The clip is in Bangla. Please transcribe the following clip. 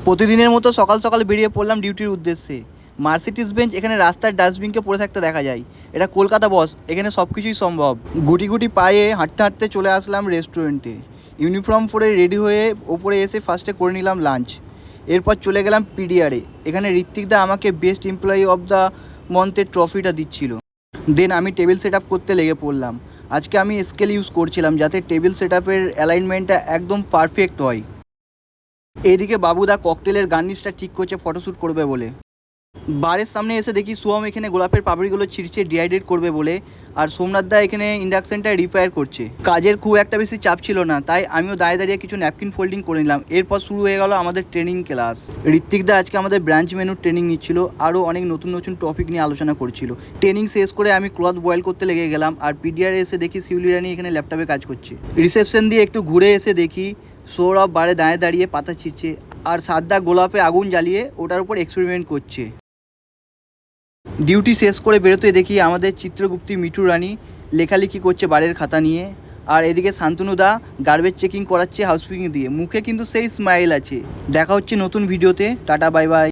প্রতিদিনের মতো সকাল সকাল বেরিয়ে পড়লাম ডিউটির উদ্দেশ্যে। মার্সিডিজ বেঞ্চ এখানে রাস্তার ডাস্টবিনকে পড়ে থাকতে দেখা যায়। এটা কলকাতা বস, এখানে সব কিছুই সম্ভব। গুটি গুটি পায়ে হাঁটতে হাঁটতে চলে আসলাম রেস্টুরেন্টে। ইউনিফর্ম পরে রেডি হয়ে ওপরে এসে ফার্স্টে করে নিলাম লাঞ্চ। এরপর চলে গেলাম পিডিআরে। এখানে ঋত্বিকদা আমাকে বেস্ট এমপ্লয়ি অফ দ্য মান্থের ট্রফিটা দিচ্ছিল। দেন আমি টেবিল সেট আপ করতে লেগে পড়লাম। আজকে আমি স্কেল ইউজ করছিলাম যাতে টেবিল সেট আপের অ্যালাইনমেন্টটা একদম পারফেক্ট হয়। এদিকে বাবুদা ককটেলের গার্নিশটা ঠিক করছে ফটোশ্যুট করবে বলে। বারের সামনে এসে দেখি সোহম এখানে গোলাপের পাপড়িগুলো ছিঁড়ছে ডিহাইড্রেট করবে বলে, আর সোমনাথদা এখানে ইন্ডাকশনটা রিপেয়ার করছে। কাজের খুব একটা বেশি চাপ ছিল না, তাই আমিও দাঁড়িয়ে দাঁড়িয়ে কিছু ন্যাপকিন ফোল্ডিং করে নিলাম। এরপর শুরু হয়ে গেল আমাদের ট্রেনিং ক্লাস। ঋত্বিকদা আজকে আমাদের ব্রাঞ্চ মেনুর ট্রেনিং নিচ্ছিল, আরও অনেক নতুন নতুন টপিক নিয়ে আলোচনা করছিল। ট্রেনিং শেষ করে আমি ক্লথ বয়েল করতে লেগে গেলাম, আর পিডিআর এসে দেখি শিউলি রানী এখানে ল্যাপটপে কাজ করছে। রিসেপশন দিয়ে একটু ঘুরে এসে দেখি সৌরভ বারে দাঁড়িয়ে দাঁড়িয়ে পাতা ছিঁড়ছে, আর সাদ্দা গোলাপে আগুন জ্বালিয়ে ওটার উপর এক্সপেরিমেন্ট করছে। ডিউটি শেষ করে বেরোতে দেখি আমাদের চিত্রগুপ্তি মিঠু রানী লেখালেখি করছে বারের খাতা নিয়ে, আর এদিকে শান্তনুদা গার্বেজ চেকিং করাচ্ছে হাউসকিপিং দিয়ে। মুখে কিন্তু সেই স্মাইল আছে। দেখা হচ্ছে নতুন ভিডিওতে। Tata, bye bye.